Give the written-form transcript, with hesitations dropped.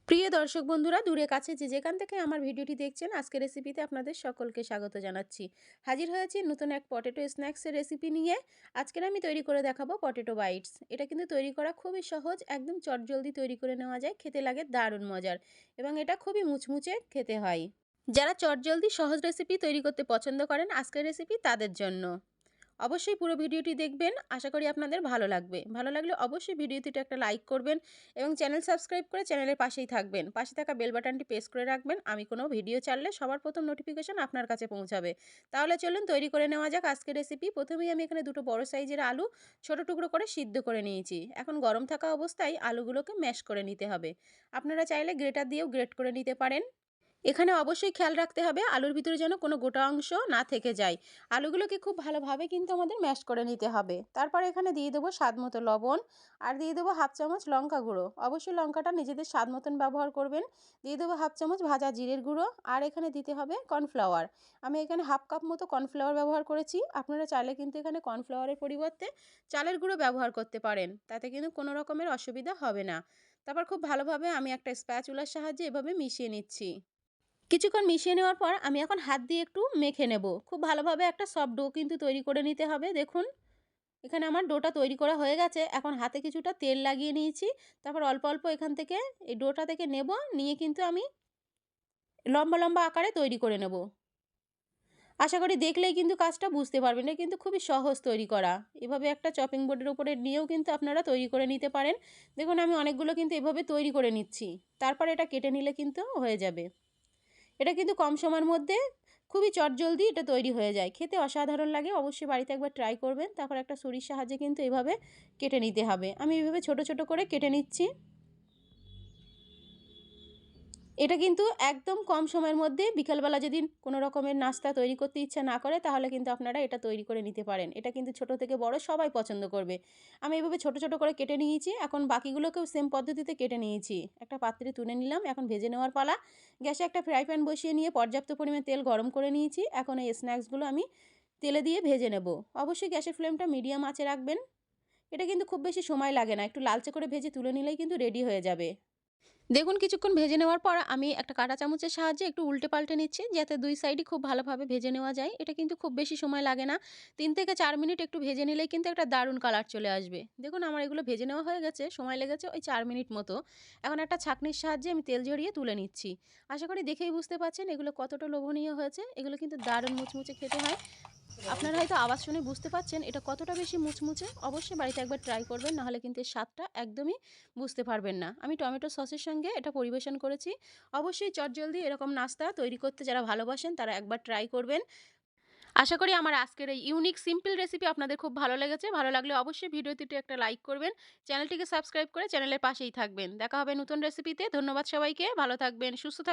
প্রিয় দর্শক বন্ধুরা, দূরে কাছে যে যেখান থেকে আমার ভিডিওটি দেখছেন, আজকের রেসিপিতে আপনাদের সকলকে স্বাগত জানাচ্ছি। হাজির হয়েছি নতুন এক পটেটো স্ন্যাক্সের রেসিপি নিয়ে। আজকের আমি তৈরি করে দেখাবো পটেটো বাইটস। এটা কিন্তু তৈরি করা খুবই সহজ, একদম চটজলদি তৈরি করে নেওয়া যায়, খেতে লাগে দারুণ মজার এবং এটা খুবই মুচমুচে খেতে হয়। যারা চটজলদি সহজ রেসিপি তৈরি করতে পছন্দ করেন, আজকের রেসিপি তাদের জন্য। অবশ্যই পুরো ভিডিওটি দেখবেন, আশা করি আপনাদের ভালো লাগবে। ভালো লাগলে অবশ্যই ভিডিওটিতে একটা লাইক করবেন এবং চ্যানেল সাবস্ক্রাইব করে চ্যানেলের পাশেই থাকবেন। পাশে থাকা বেল বাটনটি প্রেস করে রাখবেন, আমি কোনো ভিডিও ছাড়লে সবার প্রথম নোটিফিকেশন আপনার কাছে পৌঁছাবে। তাহলে চলুন তৈরি করে নেওয়া যাক আজকের রেসিপি। প্রথমেই আমি এখানে দুটো বড় সাইজের আলু ছোট টুকরো করে সিদ্ধ করে নিয়েছি। এখন গরম থাকা অবস্থায় আলুগুলোকে ম্যাশ করে নিতে হবে। আপনারা চাইলে গ্রেটার দিয়েও গ্রেট করে নিতে পারেন। এখানে অবশ্যই খেয়াল রাখতে হবে আলুর ভিতরে যেন কোনো গোটা অংশ না থেকে যায়। আলুগুলোকে খুব ভালোভাবে কিন্তু আমাদের ম্যাশ করে নিতে হবে। তারপর এখানে দিয়ে দেবো স্বাদ মতো লবণ, আর দিয়ে দেবো হাফ চামচ লঙ্কা গুঁড়ো। অবশ্যই লঙ্কাটা নিজেদের স্বাদ মতন ব্যবহার করবেন। দিয়ে দেবো হাফ চামচ ভাজা জিরের গুঁড়ো, আর এখানে দিতে হবে কর্নফ্লাওয়ার। আমি এখানে হাফ কাপ মতো কর্নফ্লাওয়ার ব্যবহার করেছি। আপনারা চাইলে কিন্তু এখানে কর্নফ্লাওয়ারের পরিবর্তে চালের গুঁড়ো ব্যবহার করতে পারেন, তাতে কিন্তু কোনো রকমের অসুবিধা হবে না। তারপর খুব ভালোভাবে আমি একটা স্প্যাচুলার সাহায্যে এভাবে মিশিয়ে নিচ্ছি। কিছুক্ষণ মিশিয়ে নেওয়ার পর আমি এখন হাত দিয়ে একটু মেখে নেব। খুব ভালোভাবে একটা সফট ডো কিন্তু তৈরি করে নিতে হবে। দেখুন, এখানে আমার ডোটা তৈরি করা হয়ে গেছে। এখন হাতে কিছুটা তেল লাগিয়ে নিয়েছি। তারপর অল্প অল্প এখান থেকে এই ডোটা থেকে নেব, নিয়ে কিন্তু আমি লম্বা লম্বা আকারে তৈরি করে নেব। আশা করি দেখলেই কিন্তু কাজটা বুঝতে পারবেন, এটা কিন্তু খুবই সহজ তৈরি করা। এভাবে একটা চপিং বোর্ডের উপরে নিয়েও কিন্তু আপনারা তৈরি করে নিতে পারেন। দেখুন, আমি অনেকগুলো কিন্তু এভাবে তৈরি করে নিচ্ছি। তারপর এটা কেটে নিলে কিন্তু হয়ে যাবে। এটা কিন্তু কম সময়ের মধ্যে খুবই চটজলদি এটা তৈরি হয়ে যায়, খেতে অসাধারণ লাগে। অবশ্যই বাড়িতে একবার ট্রাই করবেন। তারপর একটা ছুরির সাহায্যে কিন্তু এভাবে কেটে নিতে হবে। আমি এভাবে ছোট ছোট করে কেটে নিচ্ছি। এটা কিন্তু একদম কম সময়ের মধ্যে, বিকালবেলা যদি কোনো রকমের নাস্তা তৈরি করতে ইচ্ছা না করে, তাহলে কিন্তু আপনারা এটা তৈরি করে নিতে পারেন। এটা কিন্তু ছোট থেকে বড় সবাই পছন্দ করবে। আমি এভাবে ছোট ছোট করে কেটে নিয়েছি। এখন বাকিগুলোকেও সেম পদ্ধতিতে কেটে নিয়েছি। একটা পাত্রে তুলে নিলাম। এখন ভেজে নেওয়ার পালা। গ্যাসে একটা ফ্রাই প্যান বসিয়ে নিয়ে পর্যাপ্ত পরিমাণে তেল গরম করে নিয়েছি। এখন এই স্ন্যাক্সগুলো আমি তেলে দিয়ে ভেজে নেব। অবশ্যই গ্যাসের ফ্লেমটা মিডিয়াম আঁচে রাখবেন। এটা কিন্তু খুব বেশি সময় লাগে না, একটু লালচে করে ভেজে তুলে নিলেই কিন্তু রেডি হয়ে যাবে। দেখুন, কিছুক্ষণ ভেজে নেওয়ার পর আমি একটা কাঁটা চামচের সাহায্যে একটু উল্টে পাল্টে নিচ্ছি, যাতে দুই সাইডই খুব ভালোভাবে ভেজে নেওয়া যায়। এটা কিন্তু খুব বেশি সময় লাগে না, 3 থেকে 4 মিনিট একটু ভেজে নিলেই কিন্তু একটা দারুণ কালার চলে আসবে। দেখুন, আমার এগুলো ভেজে নেওয়া হয়ে গেছে, সময় লেগেছে ওই 4 মিনিট মতো। এখন একটা ছাঁকনির সাহায্যে আমি তেল ঝরিয়ে তুলে নিচ্ছি। আশা করি দেখেই বুঝতে পারছেন এগুলো কতটা লোভনীয় হয়েছে। এগুলো কিন্তু দারুণ মুচমুচে খেতে হয়। আপনারা হয়তো আওয়াজ শুনে বুঝতে পারছেন এটা কতটা বেশি মুচমুচে। অবশ্যই বাড়িতে একবার ট্রাই করবেন, নাহলে কিন্তু এর স্বাদটা একদমই বুঝতে পারবেন না। আমি টমেটো সসের সঙ্গে এটা পরিবেশন করেছি। অবশ্যই চটজলদি এরকম নাস্তা তৈরি করতে যারা ভালোবাসেন তারা একবার ট্রাই করবেন। আশা করি আমার আজকের এই ইউনিক সিম্পল রেসিপি আপনাদের খুব ভালো লেগেছে। ভালো লাগলে অবশ্যই ভিডিওটিতে একটা লাইক করবেন। চ্যানেলটিকে সাবস্ক্রাইব করে চ্যানেলের পাশেই থাকবেন। দেখা হবে নতুন রেসিপিতে। ধন্যবাদ সবাইকে। ভালো থাকবেন, সুস্থ থাকবেন।